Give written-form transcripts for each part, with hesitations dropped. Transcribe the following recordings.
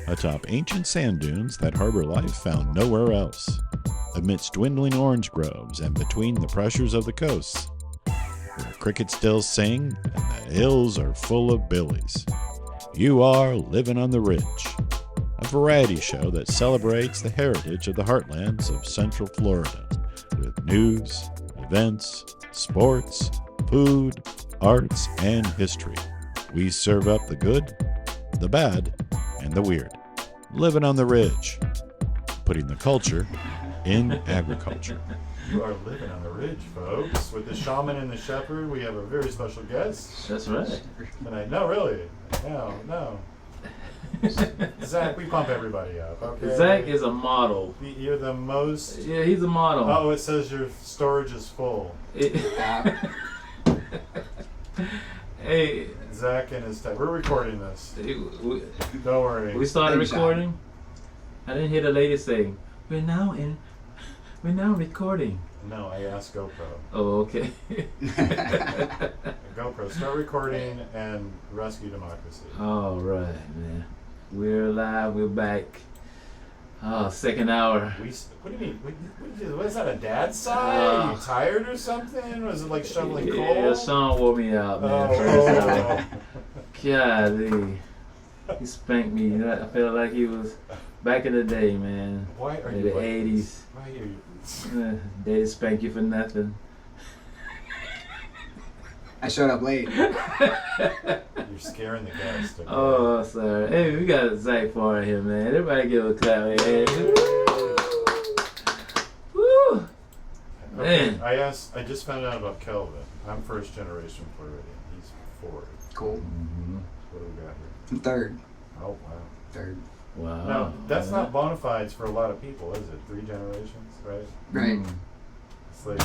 atop ancient sand dunes that harbor life found nowhere else, amidst dwindling orange groves and between the pressures of the coasts, where crickets still sing and the hills are full of billies. You are Livin on the Ridge, a variety show that celebrates the heritage of the heartlands of Central Florida, with news, events, sports, food, arts, and history. We serve up the good, the bad, and the weird. Living on the Ridge, putting the culture in agriculture. You are living on the ridge, folks. With the shaman and the shepherd, we have a very special guest That's right. tonight. No, really. No. Zach, we pump everybody up, okay? Zach is a model. You're the most... Yeah, he's a model. Oh, it says your storage is full. Hey, Zach and his tech. We're recording this. we Don't worry. started recording. I didn't hear the lady say, "We're now recording." No, I asked GoPro. Oh, okay. GoPro, start recording and rescue democracy. All right, man. We're live. We're back. Oh, second hour. What do you mean? Was that a dad sigh? Are you tired or something? Was it like shoveling coal? Yeah, Sean wore me out, man. Oh. Golly. He spanked me. I felt like he was back in the day, man. Why are in you the like 80s. this? Why are you? They didn't spank you for nothing. I showed up late. You're scaring the guest. Okay? Oh, sorry. Hey, we got Zach Farr here, man. Everybody give a clap. Man. Woo! Okay, Man. I just found out about Kelvin. I'm first generation Floridian. He's fourth. Cool. Mm-hmm. What do we got here? I'm third. Oh wow. Third. Wow. No, that's not bona fides for a lot of people, is it? 3 generations, right? Right. Mm. It's like,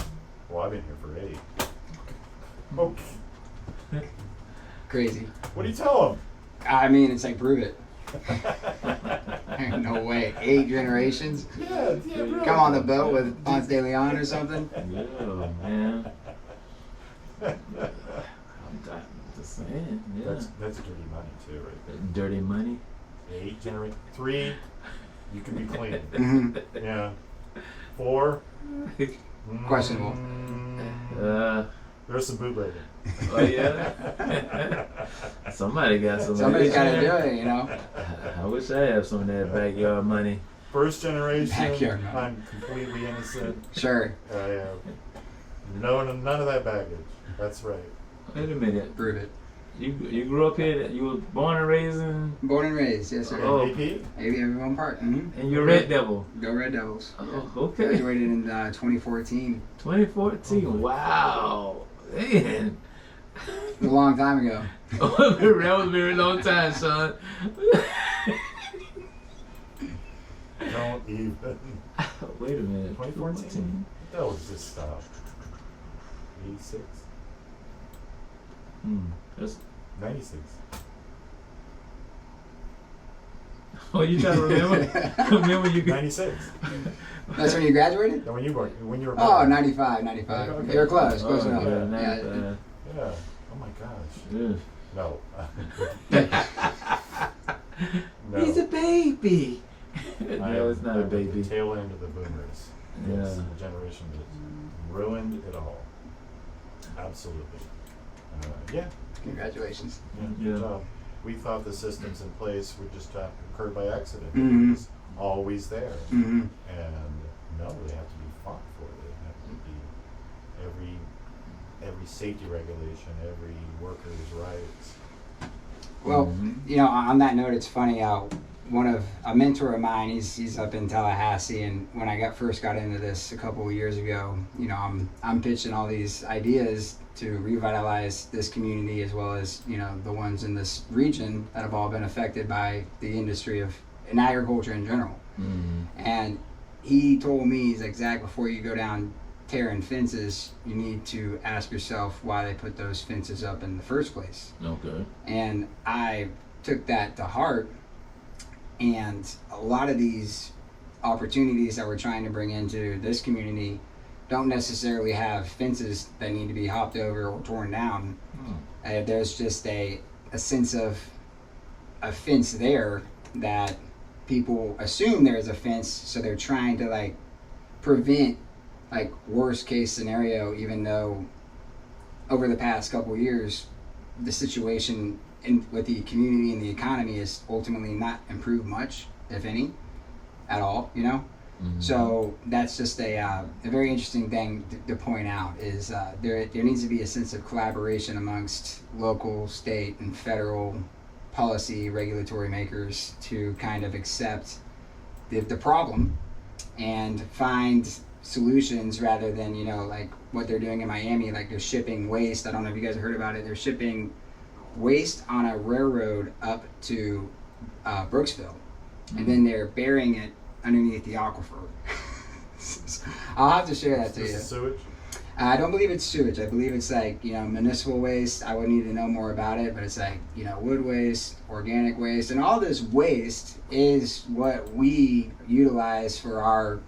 well, I've been here for 8. Okay. Crazy. What do you tell them? I mean, it's like, prove it. No way. 8 generations? Yeah, really. Come on the boat with Ponce de Leon or something? Yeah, man. I'm just saying. Yeah. That's dirty money too, right there. Dirty money. 8 generate 3, you can be clean. Mm-hmm. Yeah. 4, Questionable. There's some bootlegging. Oh yeah. Somebody got some. Somebody's got to do it, you know? I wish I had some of that backyard money. First generation, Backyard money. I'm completely innocent. Sure. I have none of that baggage. That's right. Wait a minute. Prove it. You grew up here. You were born and raised in. Born and raised, yes, sir. Oh. AP? Everyone part. Mm-hmm. And you're Red Devil. Go Red Devils. Oh, okay. Graduated in 2014. 2014. Oh my Wow. Man. A long time ago. That was a very long time, son. Don't even. Wait a minute. 2014? That was just stuff. 86? That's, 96. oh, you trying to remember? Remember you could. 96. That's when you graduated? And when you were born. Oh, 95. Okay. You were close. Close Oh, enough. yeah, Yeah. Yeah. Oh my gosh. Yeah. No. No. He's a baby. I No, it's not a am the baby. tail end of the boomers. Yeah. It's the generation that ruined it all. Absolutely. Yeah. Congratulations. Good Yeah. job. We thought the systems in place would just occur by accident. Mhm. It was always there. Mm-hmm. And no, they have to be fought for. They have to be every safety regulation, every worker's rights. Well, Mhm. you know, on that note, it's funny how a mentor of mine, he's up in Tallahassee, and when I first got into this a couple of years ago, you know, I'm pitching all these ideas to revitalize this community as well as, you know, the ones in this region that have all been affected by the industry in agriculture in general. Mm-hmm. And he told me, he's like, Zach, before you go down tearing fences, you need to ask yourself why they put those fences up in the first place. Okay. And I took that to heart, and a lot of these opportunities that we're trying to bring into this community don't necessarily have fences that need to be hopped over or torn down. There's just a sense of a fence there that people assume there's a fence, so they're trying to like prevent like worst case scenario, even though over the past couple of years the situation with the community and the economy has ultimately not improved much, if any, at all, you know. So that's just a very interesting thing to point out is there needs to be a sense of collaboration amongst local, state, and federal policy regulatory makers to kind of accept the problem and find solutions rather than, you know, like what they're doing in Miami, like they're shipping waste. I don't know if you guys have heard about it. They're shipping waste on a railroad up to Brooksville, and then they're burying it underneath the aquifer. I'll have to share that to you. Sewage? I don't believe it's sewage. I believe it's like, you know, municipal waste. I would need to know more about it, but it's like, you know, wood waste, organic waste, and all this waste is what we utilize for our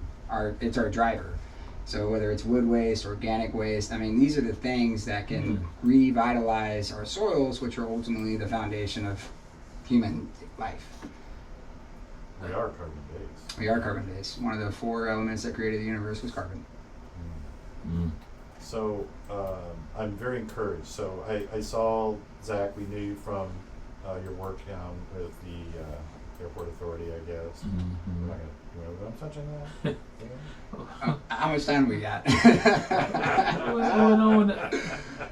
it's our driver. So whether it's wood waste, organic waste, I mean, these are the things that can revitalize our soils, which are ultimately the foundation of human life. We are carbon-based. We are carbon-based. One of the 4 elements that created the universe was carbon. So I'm very encouraged. So I saw, Zach, we knew you from your work down with the airport authority, I guess. We're not gonna, you know, I'm touching that. How much time we got?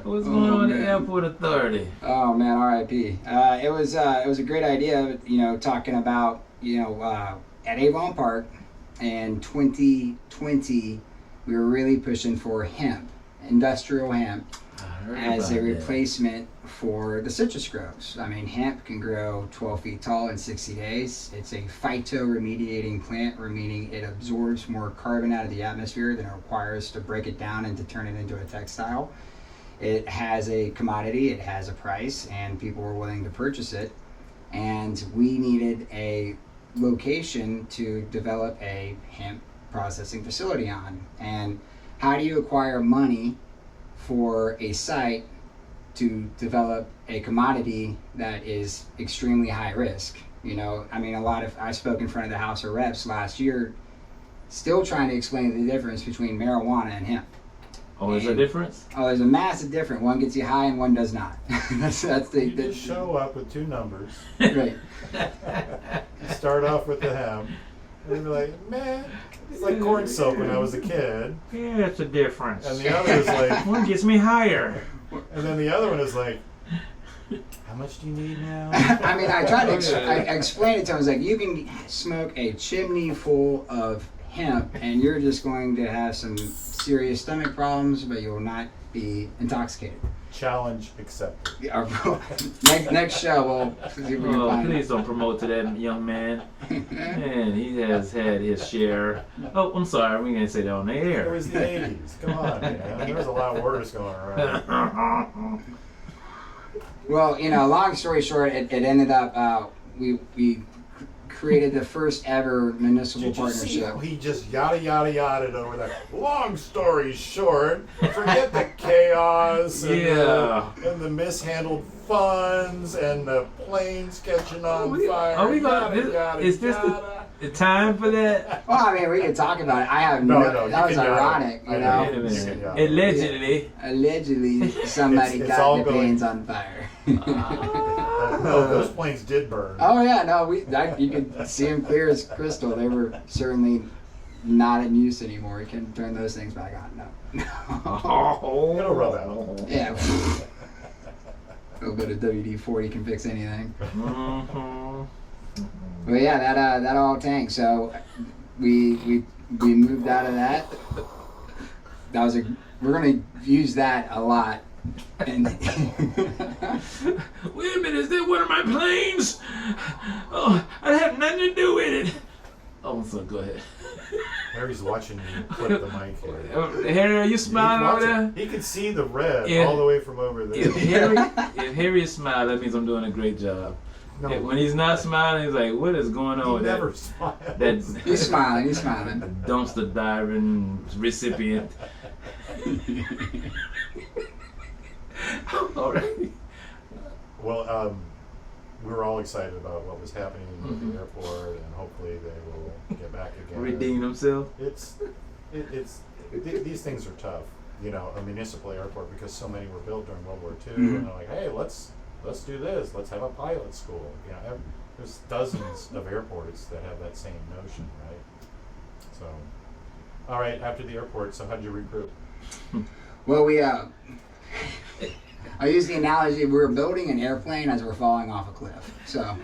What's going on with the airport authority? Oh man, R.I.P. It was a great idea, you know, talking about, you know, at Avon Park in 2020, we were really pushing for hemp, industrial hemp, as a replacement for the citrus groves. I mean, hemp can grow 12 feet tall in 60 days. It's a phytoremediating plant, meaning it absorbs more carbon out of the atmosphere than it requires to break it down and to turn it into a textile. It has a commodity, it has a price, and people were willing to purchase it. And we needed a location to develop a hemp processing facility on. And how do you acquire money for a site to develop a commodity that is extremely high risk? You know, I mean, I spoke in front of the House of Reps last year, still trying to explain the difference between marijuana and hemp. Oh, is there a difference? Oh, there's a massive difference. One gets you high and one does not. You just show up with 2 numbers. Right. You start off with the hemp, and you're like, man, it's like corn soap when I was a kid. Yeah, it's a difference. And the other is like, One gets me higher. and then the other one is like, how much do you need now? I mean, I tried to I explained it to him. I was like, you can smoke a chimney full of hemp, and you're just going to have some serious stomach problems, but you will not be intoxicated. Challenge accepted. Next show, we'll see if we can find Please don't promote to that young man. Man, he has had his share. Oh, I'm sorry, we can't say that on the It air. was the 80s. Come on, man. There was a lot of words going around. Well, you know, long story short, it ended up we created the first ever municipal Did you see partnership. how he just yada over that? Long story short, forget the chaos and the mishandled funds and the planes catching on fire. Are we gonna? Is this the time for that? Well, I mean, we can talk about it. I have No, that was ironic, you know. Wait a minute. Allegedly. Somebody It's got all the going- planes on fire. No, those planes did burn. Oh yeah, no, you could see them clear as crystal. They were certainly not in use anymore. You can turn those things back on. No. It'll rub out. Yeah. A little bit of WD-40 can fix anything. But yeah, that all tanked. So we moved out of that. We're gonna use that a lot. And Wait a minute, is that one of my planes? Oh, I have nothing to do with it. Oh, so go ahead. Harry's watching you flip the mic here. Harry, are you He's smiling over there? watching. He can see the red Yeah. all the way from over there. If Harry is smiling, that means I'm doing a great job. No, When he's not smiling, he's like, what is going on he with never that? smiles. he's smiling. Dumpster diving recipient. All right. Well, we were all excited about what was happening with the airport, and hopefully they will get back again. Redeem themselves. These things are tough, you know, a municipal airport, because so many were built during World War II, and they're like, hey, let's do this. Let's have a pilot school. You know, there's dozens of airports that have that same notion, right? So, all right, after the airport, so how'd you recruit? Well, I use the analogy, we were building an airplane as we're falling off a cliff. So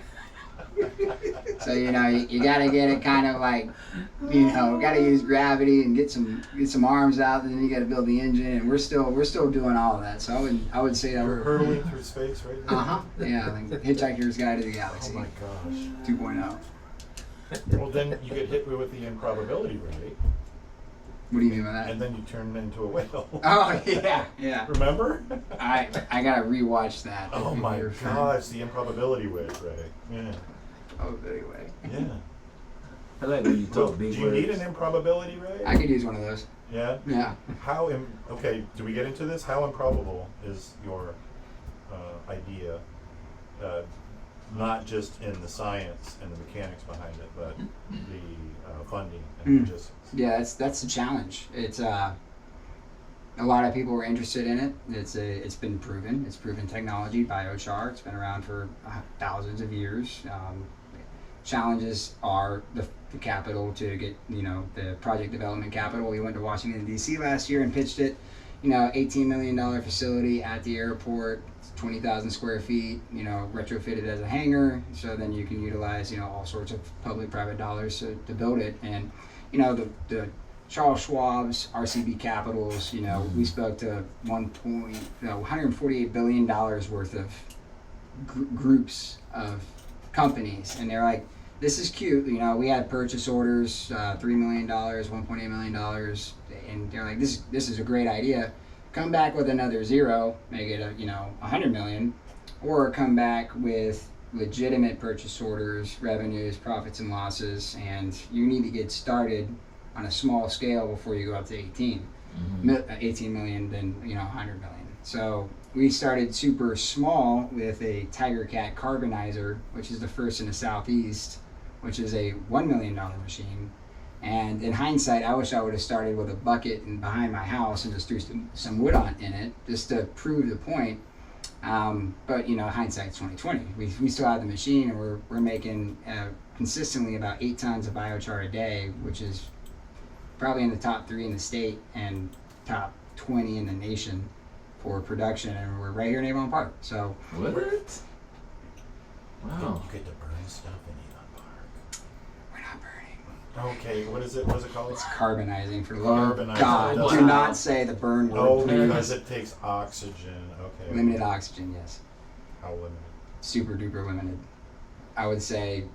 you know, you gotta get it kind of like, you know, gotta use gravity and get some arms out, and then you gotta build the engine, and we're still doing all of that. So I would say that We're hurtling through space right now. Yeah, like Hitchhiker's Guide to the Galaxy. Oh my gosh. 2.0. Well, then you get hit with the improbability rate, What do you mean by that? and then you turn into a whale. Oh yeah. Remember? I gotta rewatch that. Oh my gosh, the improbability rate, Yeah. Oh, anyway. Yeah. I like when you Well, talk do big you need words. an improbability rate? I could use one of those. Yeah. Yeah. Okay, do we get into this? How improbable is your idea? Not just in the science and the mechanics behind it, but the funding and logistics. Yeah, that's the challenge. It's a lot of people were interested in it. It's been proven. It's proven technology. Biochar. It's been around for thousands of years. Challenges are the capital to get, you know, the project development capital. We went to Washington D.C. last year and pitched it. You know, $18 million facility at the airport, 20,000 square feet. You know, retrofitted as a hangar. So then you can utilize, you know, all sorts of public-private dollars to build it. And you know, the Charles Schwab's, RCB Capitals, you know, we spoke to $148 billion worth of groups of companies, and they're like, this is cute, you know, we had purchase orders, $3 million, $1.8 million, and they're like, this is a great idea. Come back with another zero, make it $100 million, or come back with legitimate purchase orders, revenues, profits and losses, and you need to get started on a small scale before you go up to 18 million, then 100 million. So we started super small with a Tiger Cat carbonizer, which is the first in the Southeast, which is a $1 million machine. And in hindsight, I wish I would have started with a bucket behind my house and just threw some wood in it, just to prove the point. But hindsight's 2020. We still have the machine, and we're making consistently about 8 tons of biochar a day, which is probably in the top 3 in the state and top 20 in the nation for production, and we're right here in Avon Park. So What? Wow. You get to burn stuff in Avon Park. we're not burning. Okay, what is it? What is it called? It's carbonizing, for the love of Carbonizing. God. Wow. Do not say the burn word. Oh, please. because it takes oxygen. Okay. Limited oxygen, yes. How limited? Super duper limited. I would say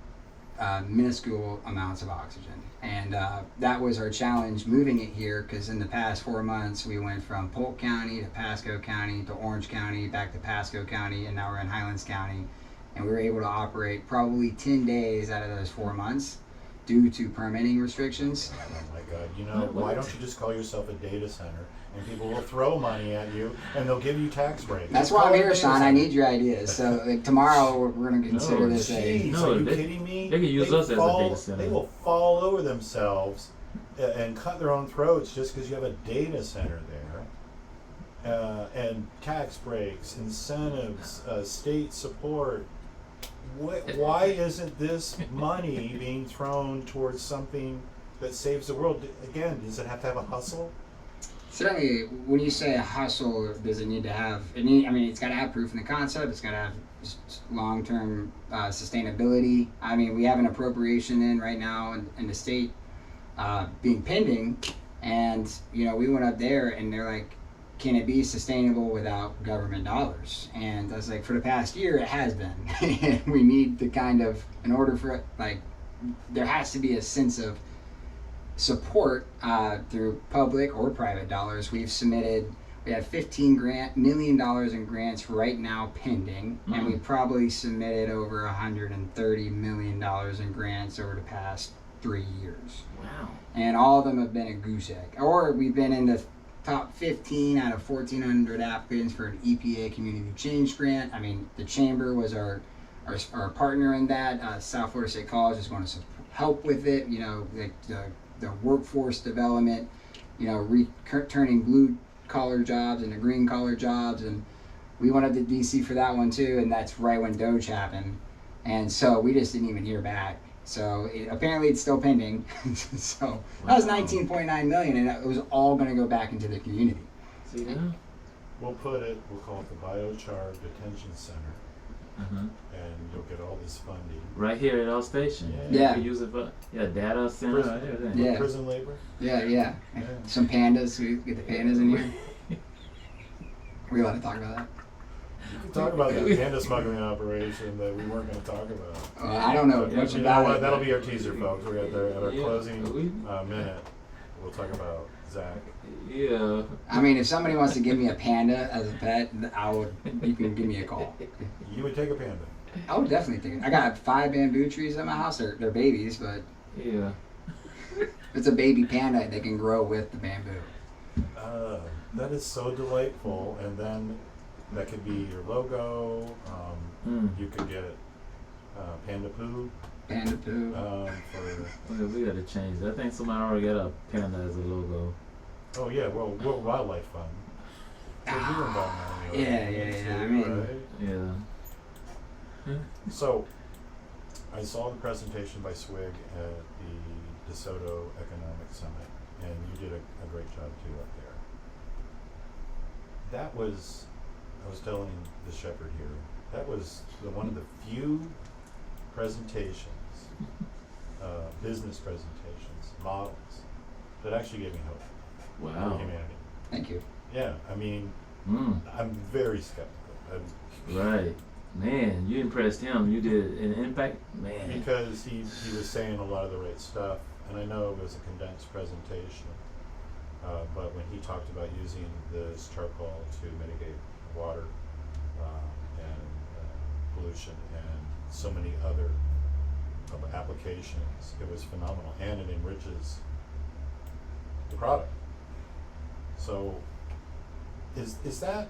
minuscule amounts of oxygen. And that was our challenge moving it here, because in the past 4 months we went from Polk County to Pasco County to Orange County, back to Pasco County, and now we're in Highlands County. And we were able to operate probably 10 days out of those 4 months due to permitting restrictions. Oh my God! Why don't you just call yourself a data center, and people will throw money at you, and they'll give you tax breaks. That's Just why call I'm it here, data Sean. I center. need your ideas. So tomorrow we're going to consider this a... Jeez, No, are you they- kidding me? they could use us as a data center. They will fall over themselves and cut their own throats just because you have a data center there. And tax breaks, incentives, state support. Why isn't this money being thrown towards something that saves the world? Again, does it have to have a hustle? Certainly, when you say a hustle, does it need to have... it's got to have proof in the concept. It's got to have long-term sustainability. We have an appropriation in right now in the state being pending, and we went up there and they're like, can it be sustainable without government dollars? And I was like, for the past year it has been. We need to in order for it, there has to be a sense of support through public or private dollars. We have $15 million in grants right now pending, and we probably submitted over $130 million in grants over the past 3 years. Wow. And all of them have been a goose egg. Or we've been in the top 15 out of 1,400 applicants for an EPA community change grant. The chamber was our our partner in that, South Florida State College, is going to help with it. You know, the workforce development. You know, turning blue collar jobs into green collar jobs, and we went up to DC for that one too, and that's right when Doge happened, and so we just didn't even hear back. So apparently it's still pending. So that was 19.9 million, and it was all going to go back into the community. See that? We'll call it the Biochar Detention Center, and you'll get all this funding. Right here at our station. Yeah. We use it for data center. Prison, Yeah. Prison labor. Yeah. Some pandas. We get the pandas in here. Are we allowed to talk about that? You can talk about that panda smuggling operation that we weren't going to talk about. I don't know much about it. That'll be our teaser, folks. We're at our closing minute. We'll talk about Zach. Yeah. I mean, if somebody wants to give me a panda as a pet, you can give me a call. You would take a panda. I would definitely take it. I got 5 bamboo trees in my house. They're babies, but Yeah. it's a baby panda. They can grow with the bamboo. That is so delightful. And then that could be your logo. You could get panda poo. Panda poo. We gotta change that. I think somebody already got a panda as a logo. Oh yeah, well, World Wildlife Fund. So you're involved now anyway, Yeah. I too, mean, right? Yeah. So, I saw the presentation by Swig at the DeSoto Economic Summit, and you did a great job too up there. That was, I was telling the shepherd here, that was one of the few presentations, business presentations, models, that actually gave me hope for Wow. humanity. thank you. Yeah, I mean, I'm very skeptical. Right. Man, you impressed him. You did an impact. Man. Because he was saying a lot of the right stuff, and I know it was a condensed presentation, but when he talked about using this charcoal to mitigate water and pollution and so many other applications, it was phenomenal, and it enriches the product. So is that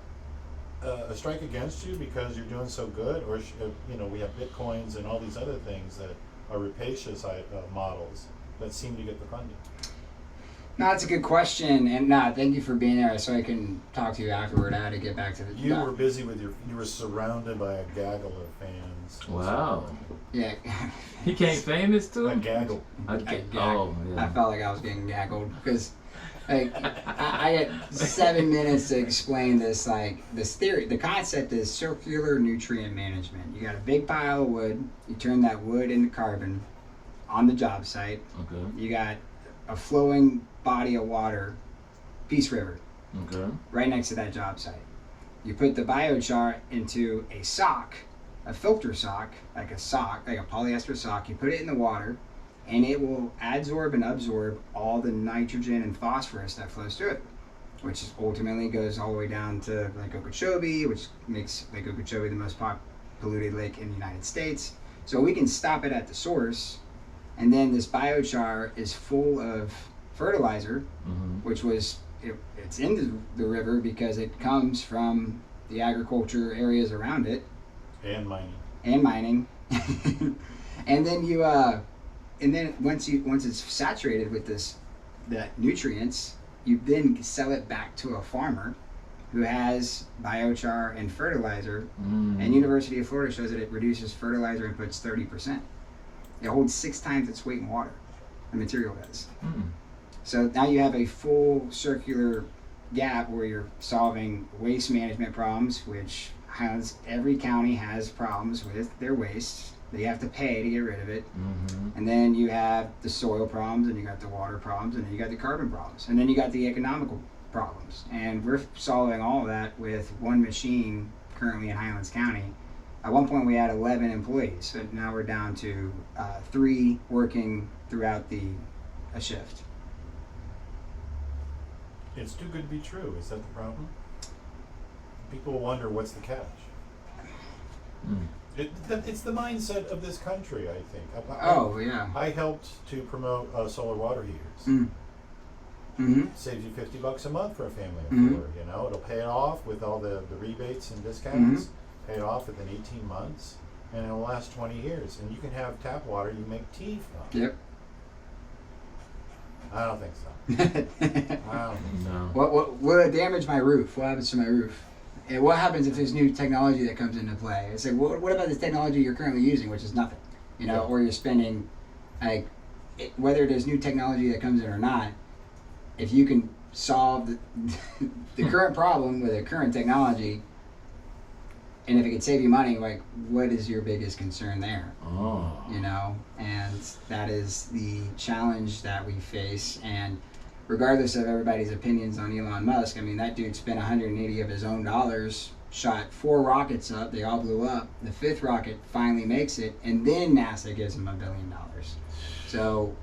a strike against you because you're doing so good, or we have bitcoins and all these other things that are rapacious models that seem to get the funding? No, that's a good question, and thank you for being there so I can talk to you afterward. I had to get back to the. You were busy with you were surrounded by a gaggle of fans. Wow. Yeah. He came famous too? A gaggle. Oh, yeah. I felt like I was getting gaggled because. Like, I had 7 minutes to explain this theory. The concept is circular nutrient management. You got a big pile of wood. You turn that wood into carbon on the job site. Okay. You got a flowing body of water, Peace River, right next to that job site. You put the biochar into a sock, a filter sock, like a polyester sock. You put it in the water, and it will adsorb and absorb all the nitrogen and phosphorus that flows through it, which ultimately goes all the way down to Lake Okeechobee, which makes Lake Okeechobee the most polluted lake in the United States. So we can stop it at the source, and then this biochar is full of fertilizer, which it's in the river because it comes from the agriculture areas around it, and mining. And then and then once it's saturated with that nutrients, you then sell it back to a farmer who has biochar and fertilizer. And University of Florida shows that it reduces fertilizer inputs 30%. It holds 6 times its weight in water. The material does. So now you have a full circular gap where you're solving waste management problems, which every county has problems with their waste. They have to pay to get rid of it. And then you have the soil problems, and you got the water problems, and then you got the carbon problems, and then you got the economical problems. And we're solving all of that with one machine currently in Highlands County. At one point we had 11 employees, but now we're down to 3 working throughout a shift. It's too good to be true. Is that the problem? People wonder what's the catch. It's the mindset of this country, I think. I helped to promote solar water heaters. Saves you $50 a month for a family of 4. It'll pay it off with all the rebates and discounts. Pay it off within 18 months. and it'll last 20 years. And you can have tap water you make tea from. Yep. I don't think so. I don't think so. No. What would damage my roof? What happens to my roof? And what happens if there's new technology that comes into play? It's like, what about the technology you're currently using, which is nothing, you know, or you're spending, like, whether there's new technology that comes in or not, if you can solve the current problem with the current technology, and if it could save you money, like, what is your biggest concern there? Oh. You know, and that is the challenge that we face. And regardless of everybody's opinions on Elon Musk, I mean, that dude spent 180 of his own dollars, shot 4 rockets up, they all blew up. The 5th rocket finally makes it, and then NASA gives him $1 billion. So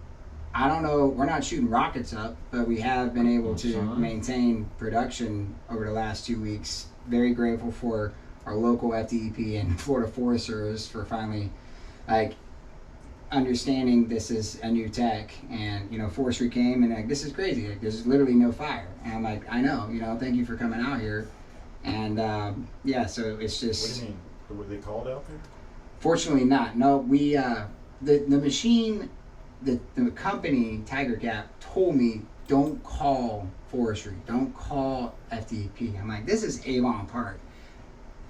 I don't know, we're not shooting rockets up, but we have been able to maintain production over the last 2 weeks. Very grateful for our local FDEP and Florida Forest Service for finally, like, understanding this is a new tech. And, you know, forestry came and, like, this is crazy, like, there's literally no fire. And I'm like, I know, you know, thank you for coming out here. And yeah, so it's just. What do you mean? Were they called out there? Fortunately not. No, we the machine, the company Tiger Cap told me, don't call forestry, don't call FDP. I'm like, this is Avon Park.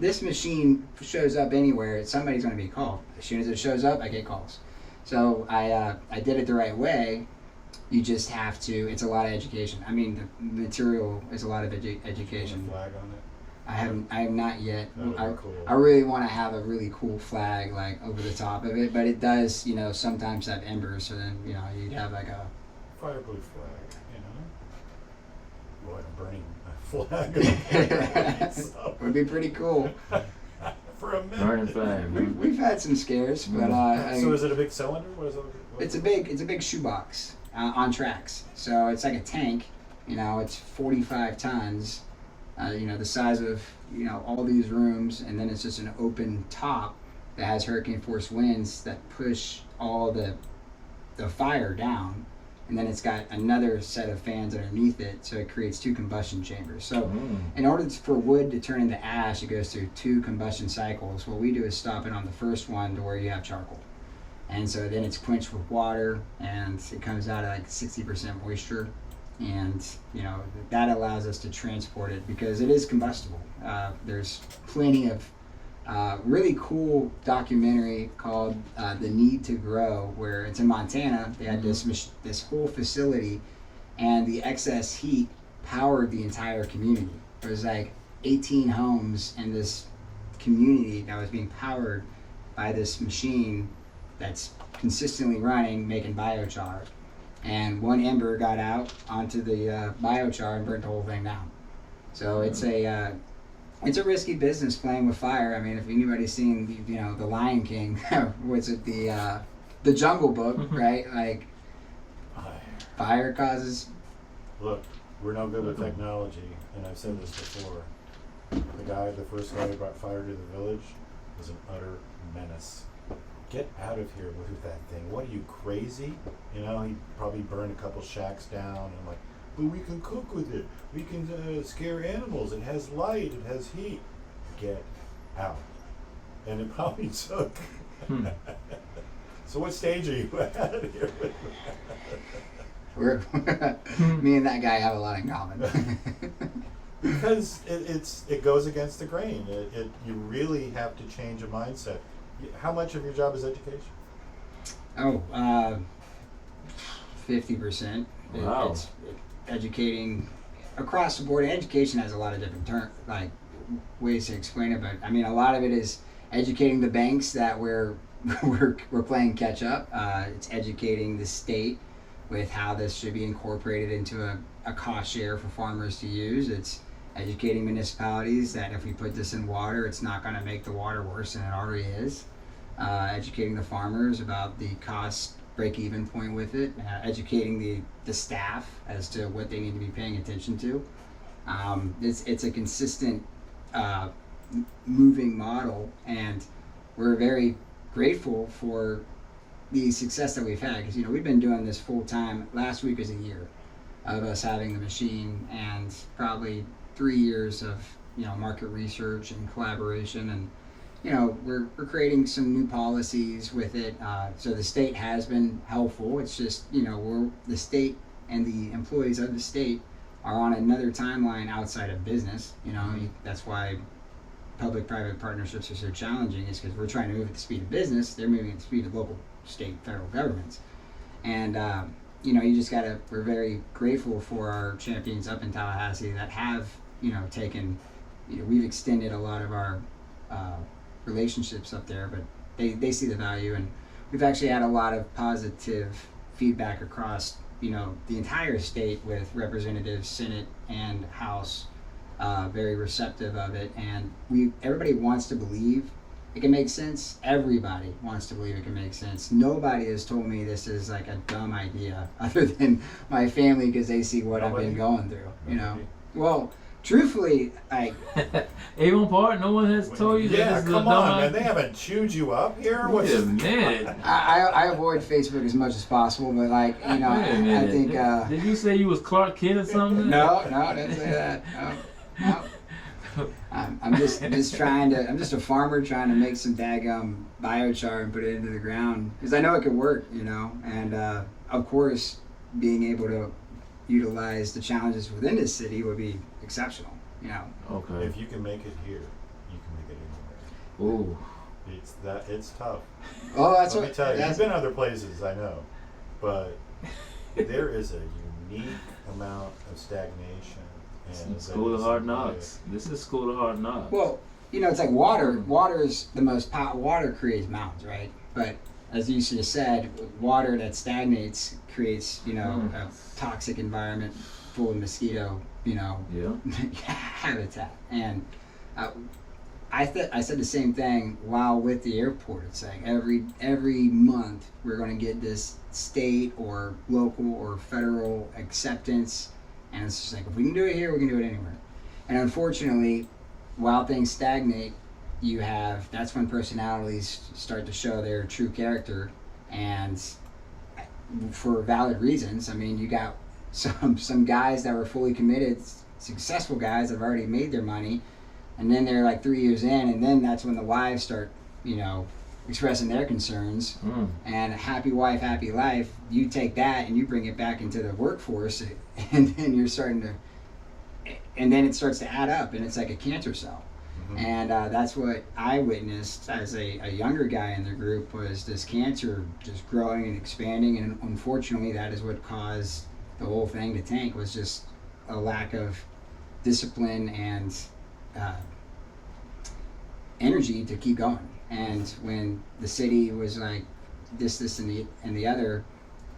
This machine shows up anywhere, somebody's going to be called. As soon as it shows up, I get calls. So I did it the right way. You just have to. It's a lot of education. I mean, the material is a lot of education. Flag on it. I have not yet. Cool. I really want to have a really cool flag, like, over the top of it, but it does, you know, sometimes have embers, so then, you know, you'd have like a Fire blue flag, you know. Boy, I'm burning a flag. So, would be pretty cool. for a minute. Burning flag. We've had some scares, but So is it a big cylinder? What is it? it's a big shoebox on tracks. So it's like a tank, you know, it's 45 tons. You know, the size of, you know, all these rooms, and then it's just an open top that has hurricane force winds that push all the fire down, and then it's got another set of fans underneath it, so it creates 2 combustion chambers. So in order for wood to turn into ash, it goes through 2 combustion cycles. What we do is stop it on the first one to where you have charcoal, and so then it's quenched with water, and it comes out at like 60% moisture. And, you know, that allows us to transport it because it is combustible. There's plenty of really cool documentary called The Need to Grow, where it's in Montana. They had this whole facility, and the excess heat powered the entire community. There was like 18 homes in this community that was being powered by this machine that's consistently running, making biochar. And one ember got out onto the biochar and burnt the whole thing down. So it's a risky business playing with fire. I mean, if anybody's seen, you know, The Lion King, what's it, the Jungle Book, right? Like, fire causes. Look, we're no good with technology, and I've said this before. The first guy who brought fire to the village was an utter menace. Get out of here with that thing. What are you, crazy? You know, he probably burned a couple shacks down, and like, but we can cook with it. We can scare animals. It has light. It has heat. Get out. And it probably took. So what stage are you at here? Me and that guy have a lot in common. Because it goes against the grain. You really have to change a mindset. How much of your job is education? 50%. Wow. It's educating across the board. Education has a lot of different ways to explain it, but I mean, a lot of it is educating the banks that we're playing catch up. It's educating the state with how this should be incorporated into a cost share for farmers to use. It's educating municipalities that if we put this in water, it's not going to make the water worse than it already is. Educating the farmers about the cost break-even point with it. Educating the staff as to what they need to be paying attention to. It's a consistent moving model, and we're very grateful for the success that we've had, because, you know, we've been doing this full time. Last week was a year of us having the machine, and probably 3 years of, you know, market research and collaboration, and we're creating some new policies with it. So the state has been helpful. It's just, the state and the employees of the state are on another timeline outside of business. That's why public-private partnerships are so challenging, is because we're trying to move at the speed of business. They're moving at the speed of local, state, federal governments. And, we're very grateful for our champions up in Tallahassee that have, taken, we've extended a lot of our relationships up there, but they see the value, and we've actually had a lot of positive feedback across, the entire state, with representatives, Senate, and House very receptive of it. And everybody wants to believe it can make sense. Everybody wants to believe it can make sense. Nobody has told me this is like a dumb idea, other than my family, because they see what I've been going through. Well, truthfully, Avon Park, no one has told you that this is a dumb idea? Man, they haven't chewed you up here? Wait a minute. I avoid Facebook as much as possible, but I think... Did you say you was Clark Kent or something? No, I didn't say that. No. I'm just trying to. I'm just a farmer trying to make some daggum biochar and put it into the ground, because I know it could work, And of course, being able to utilize the challenges within this city would be exceptional, Okay. If you can make it here, you can make it anywhere. Ooh. It's tough. Oh, that's Let what. me tell you, you've been other places, I know, but there is a unique amount of stagnation. And School of Hard Knocks. This is School of Hard Knocks. Well, it's like water. Water is the most water creates mountains, right? But as you just said, water that stagnates creates, a toxic environment full of mosquito, habitat. And I said the same thing while with the airport. It's like every month we're going to get this state or local or federal acceptance. And it's just like, if we can do it here, we can do it anywhere. And unfortunately, while things stagnate, that's when personalities start to show their true character, and for valid reasons. I mean, you got some guys that were fully committed, successful guys that have already made their money, and then they're like 3 years in, and then that's when the wives start, expressing their concerns. And happy wife, happy life, you take that and you bring it back into the workforce, and then it starts to add up, and it's like a cancer cell. And that's what I witnessed as a younger guy in the group, was this cancer just growing and expanding. And unfortunately, that is what caused the whole thing to tank, was just a lack of discipline and energy to keep going. And when the city was like this and the other,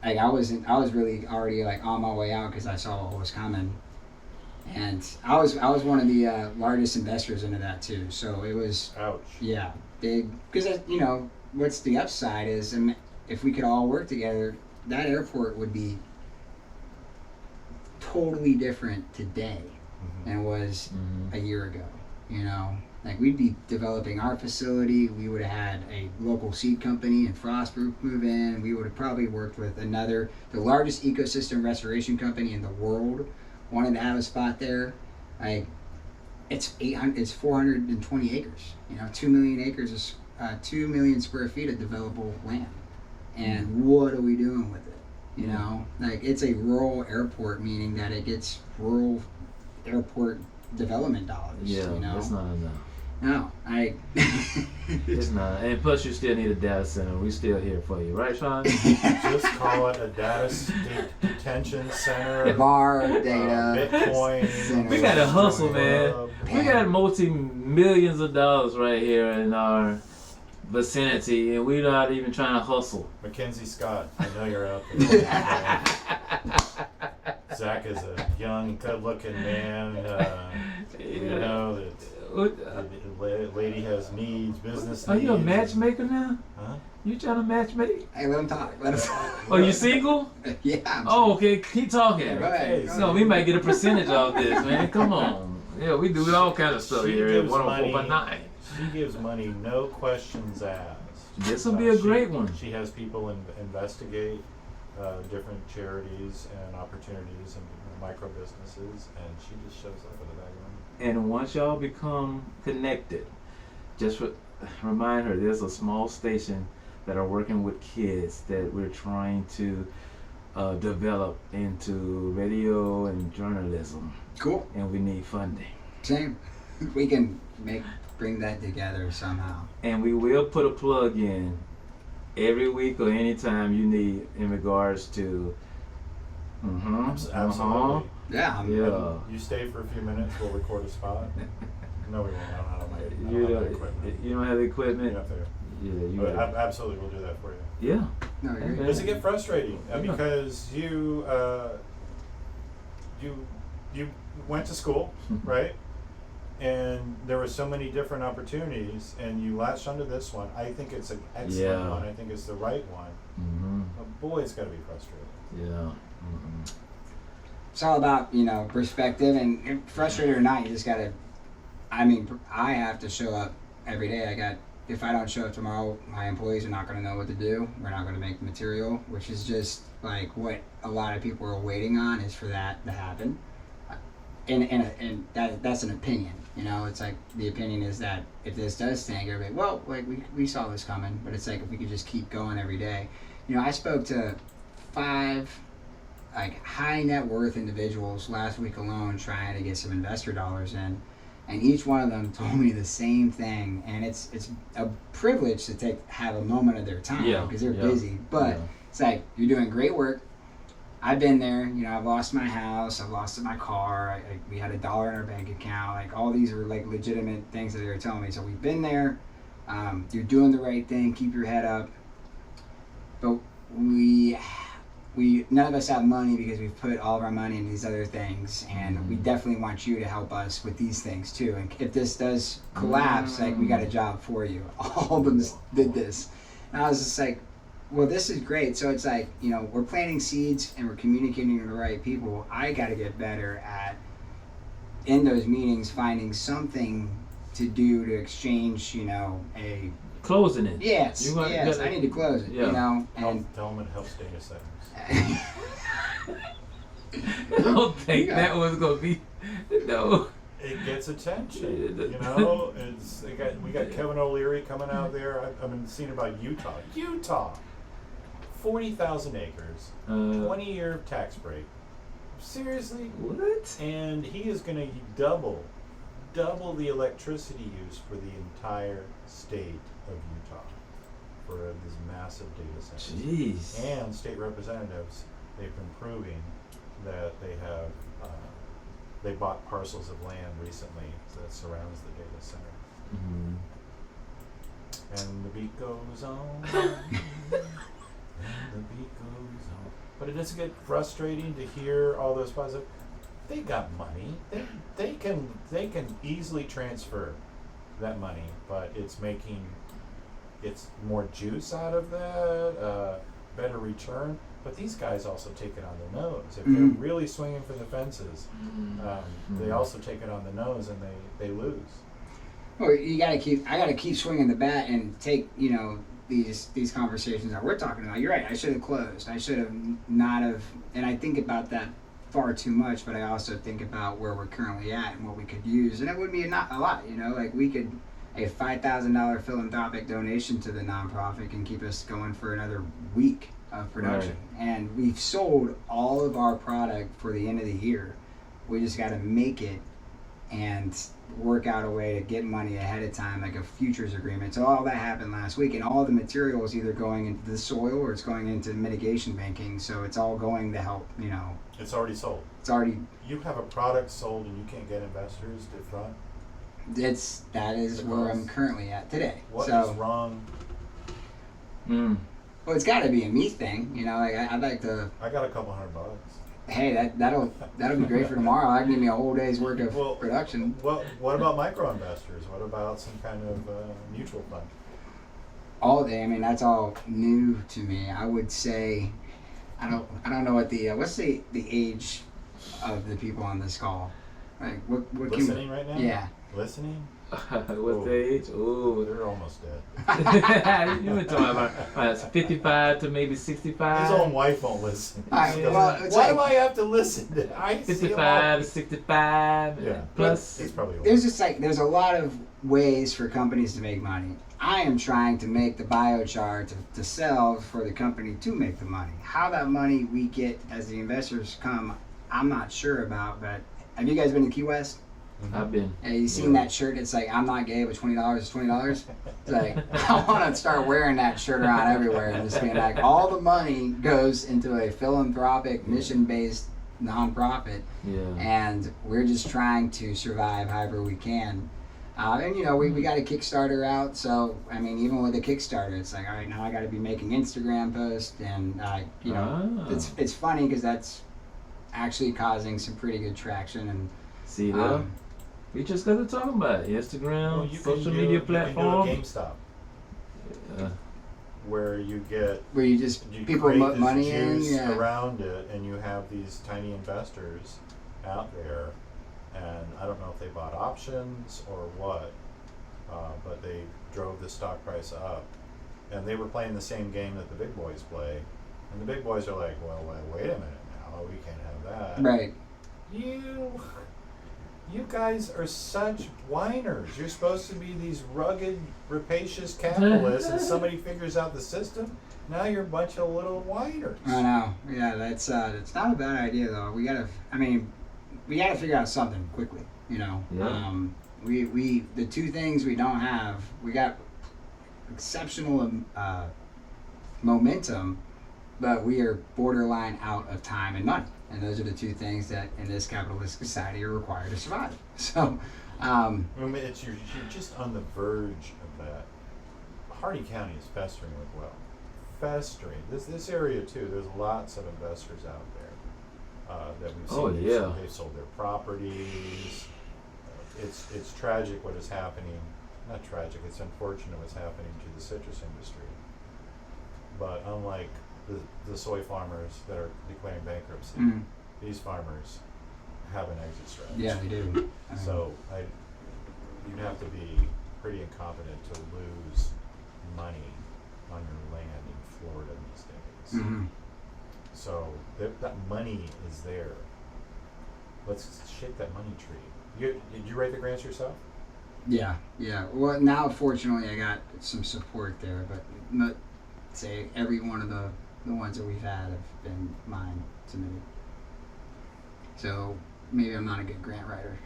like I was really already like on my way out, because I saw what was coming. And I was one of the largest investors into that too. So it was, ouch. Yeah, big. Because what's the upside is, if we could all work together, that airport would be totally different today than it was a year ago. Like, we'd be developing our facility. We would have had a local seed company and Frost Group move in. We would have probably worked with the largest ecosystem restoration company in the world, wanted to have a spot there. Like, it's 420 acres. 2 million acres is 2 million square feet of developable land. And what are we doing with it? Like, it's a rural airport, meaning that it gets rural airport development dollars. Yeah, that's not enough. No, It's not. And plus, you still need a data center. We still here for you, right, Sean? Just call it a data detention center. Bar data. Bitcoin. Center. We got to hustle, man. We got multi-millions of dollars right here in our vicinity, and we're not even trying to hustle. Mackenzie Scott, I know you're out there. Zach is a young, good-looking man. The lady has needs, business Are needs. you a matchmaker now? Huh? You trying to matchmake? Hey, let him talk. Oh, you single? Yeah. Oh, okay. Keep talking. Go ahead. So we might get a percentage off this, man. Come on. Yeah, we do all kinds of stuff here at 104.9. She gives money, no questions asked. This will be a great one. She has people investigate different charities and opportunities and micro businesses, and she just shows up with a bag of money. And once y'all become connected, just for remind her there's a small station that are working with kids that we're trying to develop into radio and journalism. Cool. And we need funding. Same. We can bring that together somehow. And we will put a plug in every week or anytime you need in regards to. Absolutely. Yeah. Yeah. You stay for a few minutes. We'll record a spot. No, we won't. I don't have my equipment. You don't have the equipment. Up there. Yeah, you. But absolutely, we'll do that for you. Yeah. No, you're Okay. Does it get frustrating? Yeah. Because you went to school, right? And there were so many different opportunities, and you latched onto this one. I think it's an excellent one. I think it's the right one. But boy, it's got to be frustrating. Yeah. It's all about, perspective, and frustrated or not, you just gotta, I have to show up every day. If I don't show up tomorrow, my employees are not gonna know what to do. We're not gonna make the material, which is just like what a lot of people are waiting on, is for that to happen. And that's an opinion, it's like, the opinion is that if this does tank, everybody, well, like we saw this coming, but it's like, if we could just keep going every day. I spoke to 5 like high net worth individuals last week alone, trying to get some investor dollars in, and each one of them told me the same thing. And it's a privilege to have a moment of their time, because they're busy, but it's like, you're doing great work. I've been there, I've lost my house, I've lost my car, we had $1 in our bank account, like all these are like legitimate things that they were telling me. So we've been there, you're doing the right thing, keep your head up. But we none of us have money because we've put all of our money in these other things, and we definitely want you to help us with these things too. And if this does collapse, like, we got a job for you. All of them did this, and I was just like, well, this is great. So it's like, we're planting seeds and we're communicating to the right people. I got to get better at, in those meetings, finding something to do to exchange, a closing it. Yes, I need to close it, and tell them it helps data centers. I don't think that was gonna be no. It gets attention, we got Kevin O'Leary coming out there. I've been seeing about Utah, 40,000 acres, 20-year tax break. Seriously? What? And he is going to double the electricity use for the entire state of Utah for these massive data centers. Jeez. And state representatives, they've been proving that they have, they bought parcels of land recently that surrounds the data center. And the beat goes on. And the beat goes on. But it does get frustrating to hear all those positive. They got money. They can easily transfer that money, but it's more juice out of that, better return. But these guys also take it on the nose. If they're really swinging for the fences, they also take it on the nose, and they lose. Well, I gotta keep swinging the bat and take, these conversations that we're talking about. You're right. I should have closed. I should have not have. And I think about that far too much. But I also think about where we're currently at and what we could use. And it would be not a lot. Like, we could, a $5,000 philanthropic donation to the nonprofit can keep us going for another week of production. Right. And we've sold all of our product for the end of the year. We just got to make it and work out a way to get money ahead of time, like a futures agreement. So all that happened last week, and all the material is either going into the soil or it's going into mitigation banking. So it's all going to help, It's already sold. You have a product sold and you can't get investors to front? That is where I'm currently at today. What is wrong? Well, it's got to be a me thing, like I'd like to. I got a couple $100. Hey, that'll be great for tomorrow. That can give me a whole day's work of production. Well, what about micro investors? What about some kind of mutual fund? All day. That's all new to me. I would say, I don't know what what's the age of the people on this call? Like what listening right now? Yeah. Listening? What's the age? Ooh. They're almost dead. You were talking about 55 to maybe 65. His own wife won't listen. Why do I have to listen? 55, 65, yeah. plus. It's probably old. There's a lot of ways for companies to make money. I am trying to make the biochar to sell for the company to make the money. How that money we get as the investors come, I'm not sure about. But have you guys been to Key West? I've been. Have you seen that shirt? It's like, I'm not gay, but $20 is $20. It's like, I want to start wearing that shirt around everywhere and just being like, all the money goes into a philanthropic, mission-based nonprofit, and we're just trying to survive however we can. And you know, we got a Kickstarter out, so I mean, even with the Kickstarter, it's like, all right, now I got to be making Instagram posts, and you know, it's funny because that's actually causing some pretty good traction. And see that. We just got to talk about it. Instagram, social media platform. You can do a GameStop. Where you just people put money in around it, and you have these tiny investors out there, and I don't know if they bought options or what, but they drove the stock price up, and they were playing the same game that the big boys play, and the big boys are like, well, wait a minute now, we can't have that. Right. You guys are such whiners. You're supposed to be these rugged, rapacious capitalists, and somebody figures out the system. Now you're a bunch of little whiners. I know. Yeah, that's not a bad idea though. We gotta figure out something quickly. You know. Yeah. We the two things we don't have. We got exceptional momentum, but we are borderline out of time and money. And those are the two things that in this capitalist society are required to survive. So, you're just on the verge of that. Hardy County is festering with wealth. Festering. This area too. There's lots of investors out there that we've seen. Oh yeah. They've sold their properties. It's tragic what is happening. Not tragic. It's unfortunate what's happening to the citrus industry. But unlike the soy farmers that are declaring bankruptcy, these farmers have an exit strategy. Yeah, they do. So you'd have to be pretty incompetent to lose money on your land in Florida these days. Mm-hmm. So that money is there. Let's shake that money tree. Did you write the grants yourself? Yeah. Well, now fortunately I got some support there, but not say every one of the ones that we've had have been mine submitted. So maybe I'm not a good grant writer.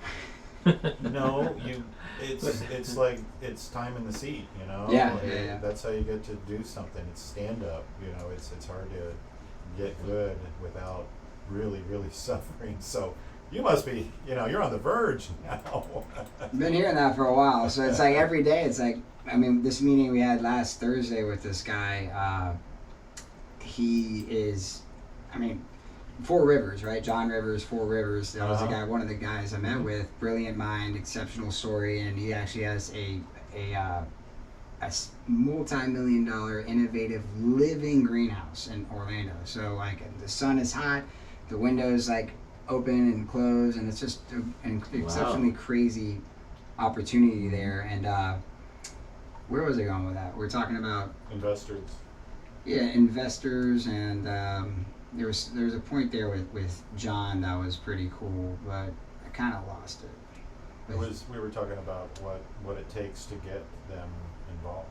No, it's like it's time in the seat, you know. Yeah. That's how you get to do something. It's stand up, you know. It's hard to get good without really suffering. So you must be, you know, you're on the verge now. I've been hearing that for a while. So it's like every day. It's like, I mean, this meeting we had last Thursday with this guy. He is, I mean, Four Rivers, right? John Rivers, Four Rivers. That was the guy, one of the guys I met with. Brilliant mind, exceptional story, and he actually has a multi-million-dollar innovative living greenhouse in Orlando. So like the sun is hot, the windows like open and close, and it's just an exceptionally crazy opportunity there. And where was I going with that? We're talking about investors. Yeah, investors, and there was a point there with John that was pretty cool, but I kind of lost it. We were talking about what it takes to get them involved.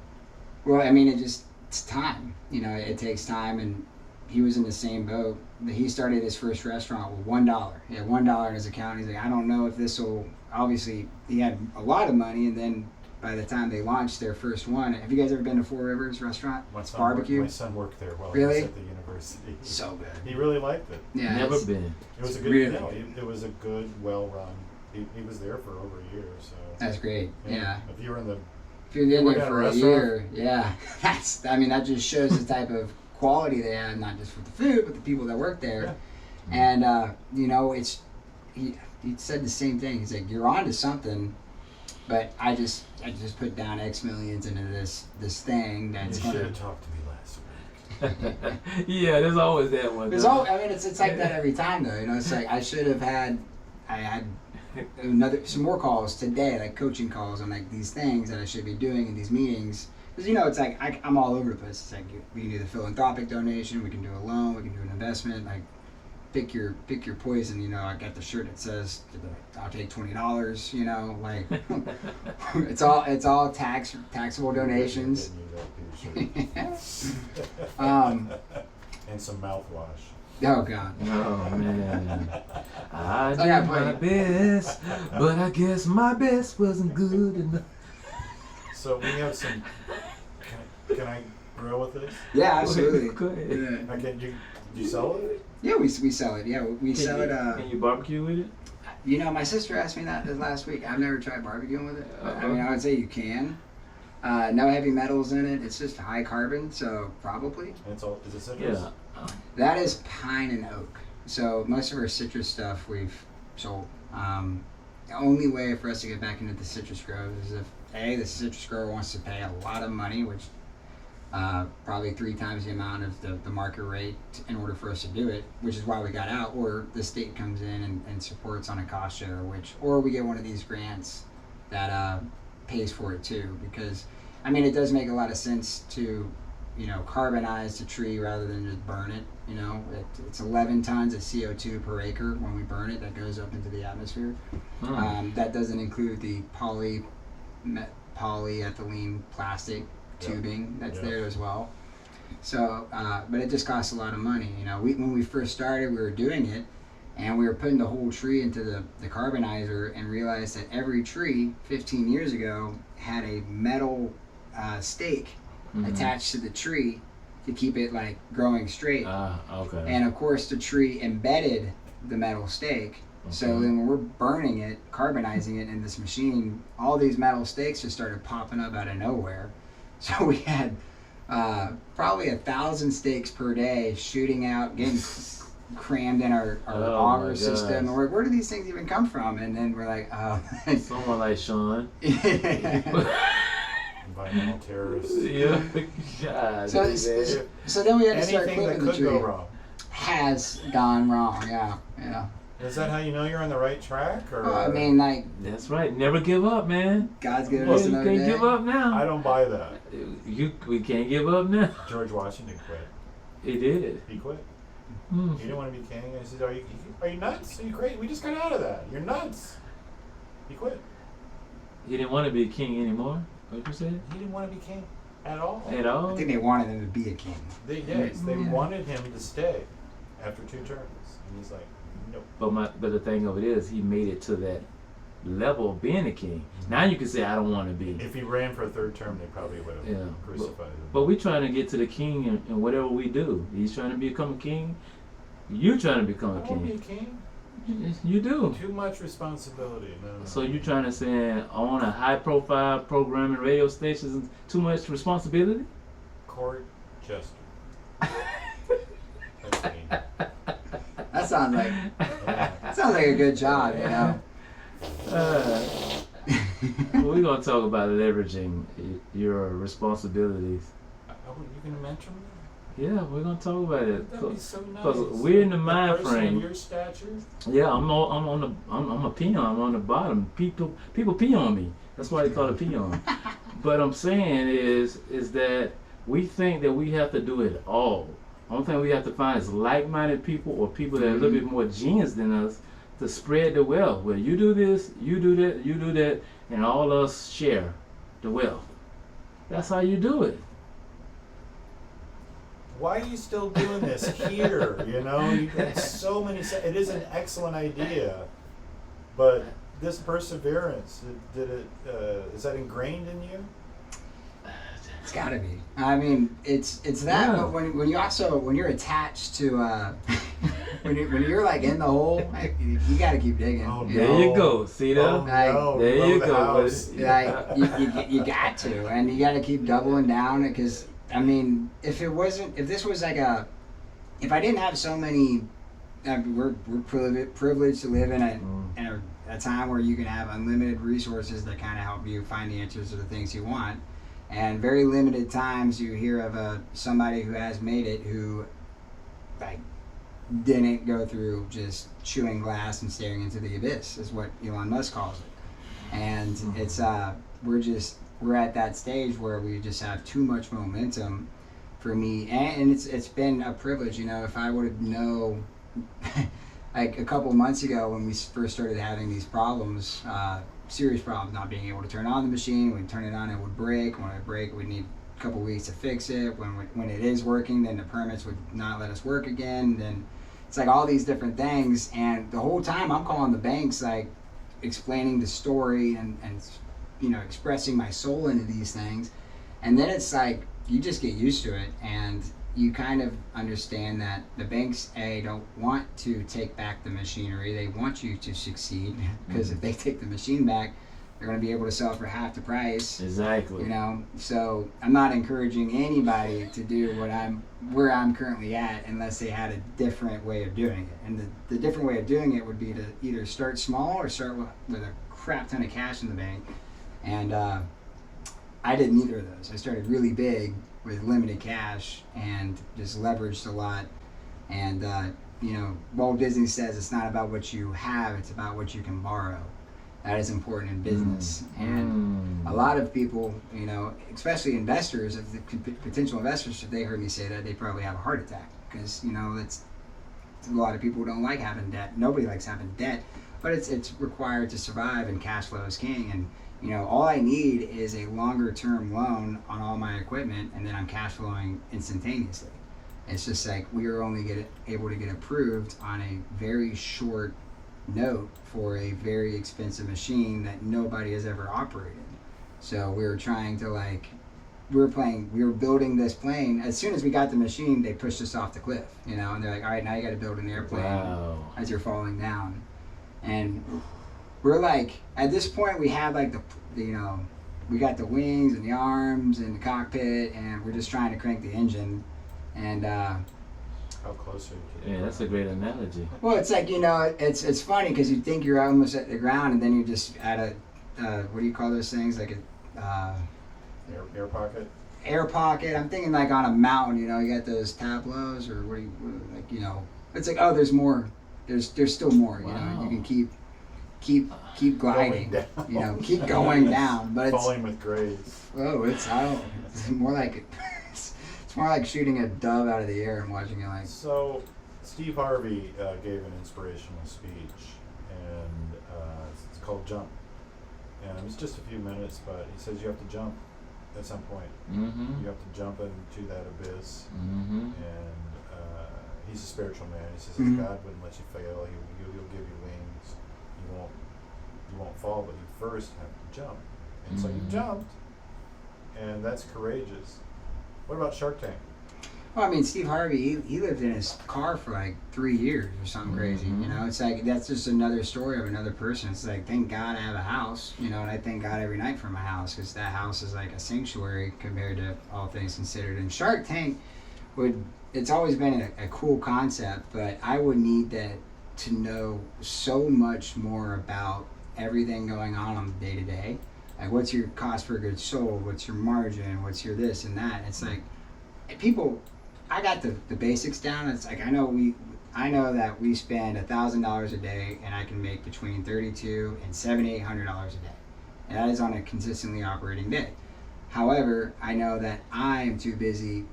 Well, I mean, it's time. You know, it takes time, and he was in the same boat. He started his first restaurant with $1. He had $1 in his account. He's like, I don't know if this will. Obviously, he had a lot of money, and then by the time they launched their first one, have you guys ever been to Four Rivers restaurant? Barbecue. My son worked there while really? he was at the university. So good. He really liked it. Yeah, never been. It was a good. Really? It was a good, well run. He was there for over a year. So that's great. Yeah. If you were in the. If you're in there for a year, yeah. That just shows the type of quality they had, not just for the food, but the people that work there. Yeah. And you know, he said the same thing. He's like, you're onto something. But I just put down X millions into this thing that's you should have talked to me last week. Yeah, there's always that one. It's like that every time though. You know, it's like I had some more calls today, like coaching calls on like these things that I should be doing in these meetings. Because you know, it's like I'm all over the place. It's like we can do the philanthropic donation, we can do a loan, we can do an investment. Like pick your poison. You know, I got the shirt that says I'll take $20. You know, like it's all taxable donations. And some mouthwash. Oh God. Oh man. I did my best, but I guess my best wasn't good enough. So we have some. Can I grill with this? Yeah, absolutely. Go ahead. Yeah. Okay, do you sell it? Yeah, we sell it. Yeah, we sell it. Can you barbecue with it? You know, my sister asked me that last week. I've never tried barbecuing with it. I mean, I would say you can. No heavy metals in it. It's just high carbon, so probably. And it's all. Is it citrus? Yeah. That is pine and oak. So most of our citrus stuff we've sold. The only way for us to get back into the citrus groves is if the citrus grower wants to pay a lot of money, which probably 3 times the amount of the market rate in order for us to do it, which is why we got out, or the state comes in and supports on a cost share, or we get one of these grants that pays for it too, because I mean it does make a lot of sense to, you know, carbonize the tree rather than just burn it. You know, it's 11 tons of CO2 per acre when we burn it that goes up into the atmosphere. That doesn't include the polyethylene plastic tubing that's there as well. So, but it just costs a lot of money. You know, when we first started, we were doing it, and we were putting the whole tree into the carbonizer, and realized that every tree 15 years ago had a metal stake attached to the tree to keep it like growing straight. Okay. And of course, the tree embedded the metal stake. So then when we're burning it, carbonizing it in this machine, all these metal stakes just started popping up out of nowhere. So we had probably 1,000 stakes per day shooting out, getting crammed in our auger system. And we're like, where do these things even come from? And then we're like, someone like Sean. Environmental terrorists. Yeah. God, so then we had to start Anything that clipping the could tree. go wrong. Has gone wrong, yeah. Is that how you know you're on the right track? Or I mean, like, that's right. Never give up, man. God's giving us You another can't day. give up now. I don't buy that. We can't give up now. George Washington quit. He did. He quit. He didn't want to be king. I said, "Are you nuts? Are you crazy? We just got out of that. You're nuts." He quit. He didn't want to be king anymore. What you said? He didn't want to be king at all. At all? I think they wanted him to be a king. They wanted him to stay after 2 terms, and he's like, nope. But the thing of it is, he made it to that level of being a king. Now you can say, I don't want to be. If he ran for a 3rd term, they probably would have crucified him. But we're trying to get to the king in whatever we do. He's trying to become a king. You trying to become a I king. want to be a king. You do. Too much responsibility. No. So you're trying to say on a high-profile program and radio stations is too much responsibility? Court jester. That's me. That sounds like a good job, you know. We're gonna talk about leveraging your responsibilities. Oh, you can mentor me? Yeah, we're gonna talk about it. That'd be so nice. Because we're in the mind person frame. of your stature? Yeah, I'm a peon. I'm on the bottom. People pee on me. That's why they call it peon. But I'm saying is that we think that we have to do it all. Only thing we have to find is like-minded people or people that are a little bit more genius than us to spread the wealth. Well, you do this, you do that, you do that, and all of us share the wealth. That's how you do it. Why are you still doing this here? You know, you got so many. It is an excellent idea, but this perseverance, is that ingrained in you? It's gotta be. I mean, it's that. Yeah. But when you're attached to when you're like in the hole, like, you gotta keep digging. Oh, you There know? you go. See that? Oh, no. There Blow you the go. house. Like you got to, and you got to keep doubling down, because I mean, if this was like if I didn't have so many, we're privileged to live in a time where you can have unlimited resources that kind of help you find the answers to the things you want, and very limited times you hear of somebody who has made it who like didn't go through just chewing glass and staring into the abyss, is what Elon Musk calls it. And it's we're at that stage where we just have too much momentum for me, and it's been a privilege. You know, if I would have known like a couple months ago when we first started having these problems, serious problems, not being able to turn on the machine. We'd turn it on, it would break. When it would break, we'd need a couple weeks to fix it. When it is working, then the permits would not let us work again. Then it's like all these different things, and the whole time I'm calling the banks, like explaining the story and you know, expressing my soul into these things. And then it's like you just get used to it, and you kind of understand that the banks don't want to take back the machinery. They want you to succeed, because if they take the machine back, they're going to be able to sell it for half the price. Exactly. You know, so I'm not encouraging anybody to do where I'm currently at unless they had a different way of doing it. And the different way of doing it would be to either start small or start with a crap ton of cash in the bank. And I did neither of those. I started really big with limited cash and just leveraged a lot. And you know, Walt Disney says it's not about what you have, it's about what you can borrow. That is important in business. And a lot of people, you know, especially investors, if the potential investors, if they heard me say that, they probably have a heart attack, because, you know, a lot of people don't like having debt. Nobody likes having debt, but it's required to survive, and cash flow is king. And you know, all I need is a longer term loan on all my equipment, and then I'm cash flowing instantaneously. It's just like we were only able to get approved on a very short note for a very expensive machine that nobody has ever operated. So we were trying to we were building this plane. As soon as we got the machine, they pushed us off the cliff, you know, and they're like, all right, now you got to build an airplane as you're falling down. And we're like, at this point, we have like you know, we got the wings and the arms and the cockpit, and we're just trying to crank the engine. And how close are you to the Yeah, that's a great analogy. well, it's like, you know, it's funny because you think you're almost at the ground, and then you're just at a what do you call those things, like a air pocket? Air pocket. I'm thinking like on a mountain, you know, you got those tableaus, or what do you, like, you know, it's like, oh, there's more. There's still more. You know, you can keep gliding, you know, keep going down, but it's falling with grades. Oh, it's more like it's more like shooting a dove out of the air and watching it like. So, Steve Harvey gave an inspirational speech, and it's called Jump, and it's just a few minutes, but he says you have to jump at some point. Mm-hmm. You have to jump into that abyss, Mm-hmm. and he's a spiritual man. He says Mhm. God wouldn't let you fail. He'll give you wings. You won't fall, but you first have to jump. And so you Mhm. jumped, and that's courageous. What about Shark Tank? Well, I mean, Steve Harvey, he lived in his car for like 3 years or something crazy. Mhm. You know, it's like that's just another story of another person. It's like, thank God I have a house, you know, and I thank God every night for my house, because that house is like a sanctuary compared to all things considered. And Shark Tank it's always been a cool concept, but I would need to know so much more about everything going on the day to day. Like, what's your cost per goods sold? What's your margin? What's your this and that? It's like, people, I got the basics down. It's like, I know that we spend $1,000 a day, and I can make between $3,200 and $700-800 a day, and that is on a consistently operating day. However, I know that I am too busy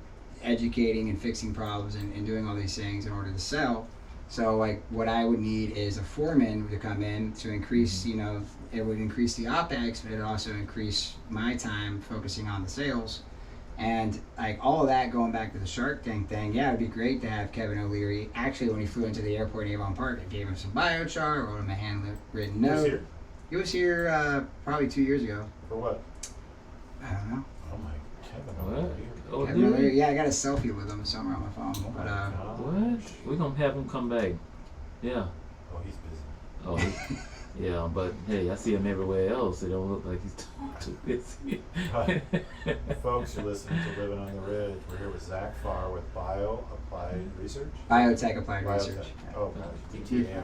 educating and fixing problems and doing all these things in order to sell. So like, what I would need is a foreman to come in to increase, you know, it would increase the OPEX, but it would also increase my time focusing on the sales. And like all of that, going back to the Shark Tank thing, yeah, it'd be great to have Kevin O'Leary. Actually, when he flew into the airport in Avon Park, I gave him some biochar, wrote him a handwritten note. He was here probably 2 years ago. For what? I don't know. Oh my, Kevin What? O'Leary. Oh, Kevin dude. O'Leary, yeah, I got a selfie with him somewhere on my phone. Oh But my gosh. What? We're gonna have him come back. Yeah. Oh, he's busy. Oh, yeah, but hey, I see him everywhere else. It don't look like he's too busy. Folks, you're listening to Livin on the Ridge. We're here with Zach Farr with Applied Research. Biotech Applied Biotech. Research. Oh, gosh. BTAR.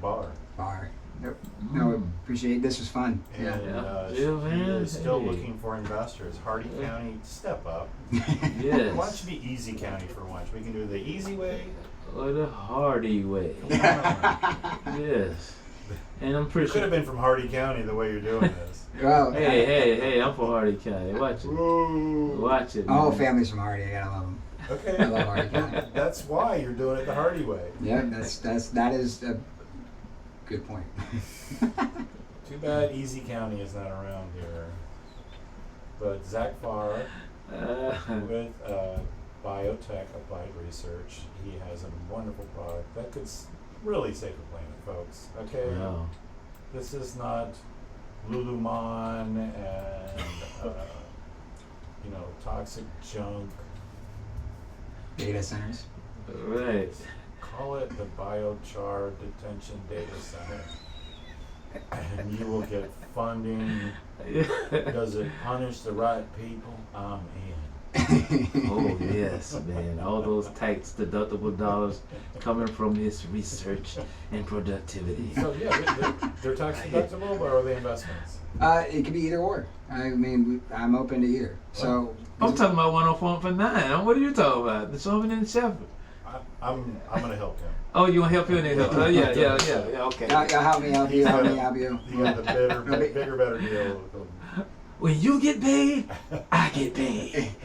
Bar. Bar. Nope. No, appreciate this was fun. And Yeah. Yeah. he man, is still hey. looking for investors. Hardy County, step up. Yes. Why don't you be Easy County for once? We can do it the easy way. Or the Hardy way. Come on. Yes. And I'm pretty Could have sure. been from Hardy County the way you're doing this. Well, Hey, I'm from Hardy County. Watch it. Ooh. Watch it. my whole man. family's from Hardy. I gotta love them. Okay. I love Hardy County. That's why you're doing it the Hardy way. Yeah, that is a good point. Too bad Easy County is not around here. But Zach Farr with Biotech Applied Research, he has a wonderful product that could really save the planet, folks. Okay? Wow. This is not Lululemon and toxic junk. Data centers. Right. Call it the Biochar Detention Data Center. And you will get funding. Does it punish the right people? I'm in. Oh yes, man. All those tax deductible dollars coming from his research and productivity. So yeah, they're tax deductible, but are they investments? It could be either or. I mean, I'm open to either. So I'm talking about 104 for 9. What are you talking about? The Sherman and Shepherd. I'm gonna help him. Oh, you want to help you in there? Oh, yeah, okay. Y'all help me, help you, help me, help you. You got the bigger, better deal. When you get paid, I get paid.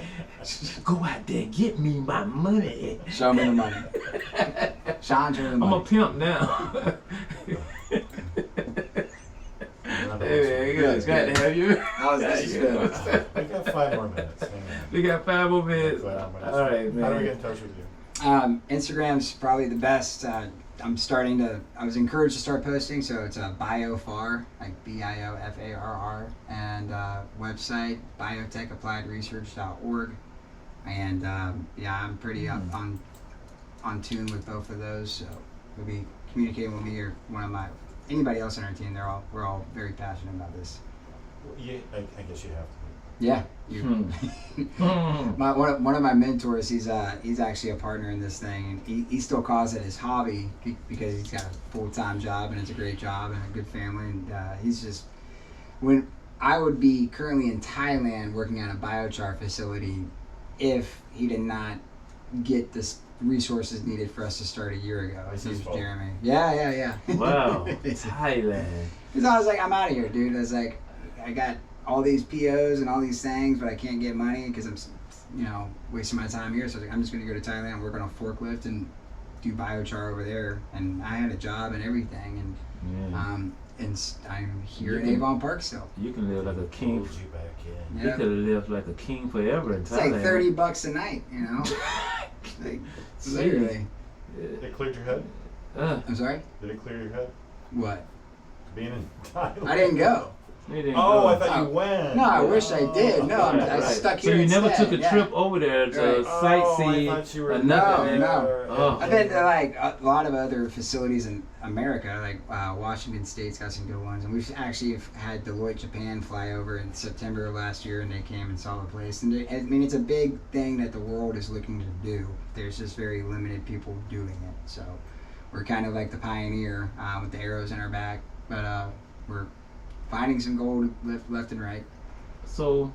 Go out there, get me my money. Show me the money. Sean, show me the money. I'm a pimp now. Hey, man, glad to have you. We got 5 more minutes. Hang on. We got 5 more minutes. 5 more minutes. All right, man. How do we get in touch with you? Instagram's probably the best. I was encouraged to start posting, so it's a Biofar, like BIOFARR, and website, biotechappliedresearch.org. And I'm pretty up on tune with both of those, so you'll be communicating with me or anybody else on our team. We're all very passionate about this. Yeah, I guess you have to. Yeah, one of my mentors, he's actually a partner in this thing, and he still calls it his hobby because he's got a full-time job and it's a great job and a good family, and he's just, when I would be currently in Thailand working on a biochar facility if he did not get the resources needed for us to start a year ago. His name's Jeremy. Yeah. Wow, Thailand. Because I was like, I'm out of here, dude. I was like, I got all these POs and all these things, but I can't get money because I'm, wasting my time here. So I was like, I'm just going to go to Thailand, work on a forklift, and do biochar over there. And I had a job and everything, and I'm here in Avon Park still. You can live like a king. Hold you back in. You could have lived like a king forever in Thailand. It's like $30 a night, like, literally. It cleared your head? I'm sorry? Did it clear your head? What? Being in Thailand? I didn't go. I thought you went. No, I wish I did. No, I stuck here. So you never instead. took a trip over there to sightsee or nothing? No. Oh. I've been to like a lot of other facilities in America, like Washington State's got some good ones, and we've actually had Deloitte Japan fly over in September of last year, and they came and saw the place. And it's a big thing that the world is looking to do. There's just very limited people doing it, so we're kind of like the pioneer with the arrows in our back, but we're finding some gold left and right. So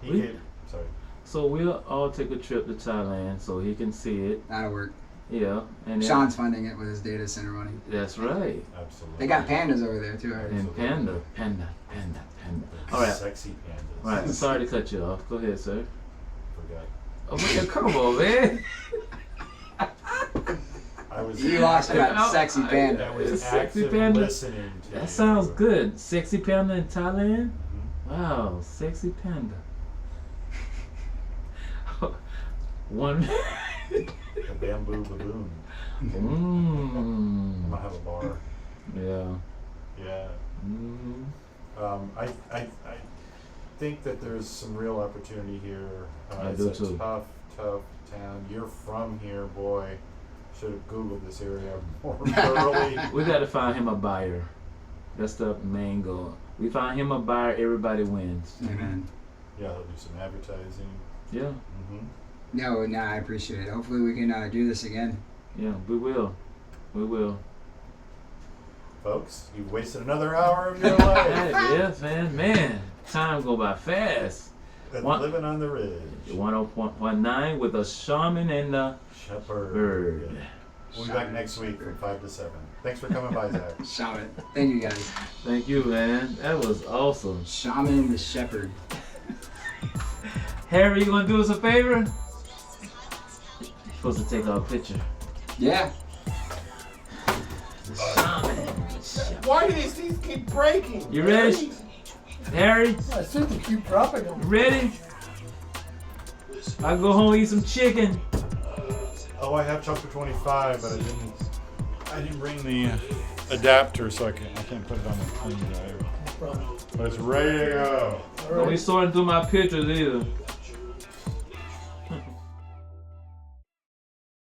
Sorry. we'll all take a trip to Thailand so he can see it. That'll work. Yeah, and Sean's funding it with his data center money. That's right. Absolutely. They got pandas over there too. And panda. All right. Sexy pandas. All right. Sorry to cut you off. Go ahead, sir. Forgot. Oh, man, come on, man. You lost that sexy panda. I was Sexy active panda? listening to That you. sounds good. Sexy panda in Thailand? Mhm. Wow, sexy panda. One. A bamboo baboon. I'm Mmm. gonna have a bar. Yeah. Yeah. Mm. I think that there's some real opportunity here. I It's do a too. tough town. You're from here, boy. Should have Googled this area more thoroughly. We got to find him a buyer. That's the main goal. We find him a buyer, everybody wins. Amen. Yeah, he'll do some advertising. Yeah. Mm-hmm. No, I appreciate it. Hopefully we can do this again. Yeah, we will. We will. Folks, you've wasted another hour of your life. Yes, man. Time go by fast. That's One- living on the ridge. 101.9 with a shaman and a Shepherd. bird. We'll be back next week from 5 to 7. Thanks for coming by, Zach. Shaman. Thank you guys. Thank you, man. That was awesome. Shaman and the Shepherd. Harry, you gonna do us a favor? supposed to take our picture. Yeah. The shaman. Why do these things keep breaking? You ready? Harry? I said to keep dropping them. You ready? I go home and eat some chicken. Oh, I have chapter 25, but I didn't bring the adapter, so I can't put it on the clean drive. No problem. But it's ready to go. All Don't be right. sorting through my pictures either.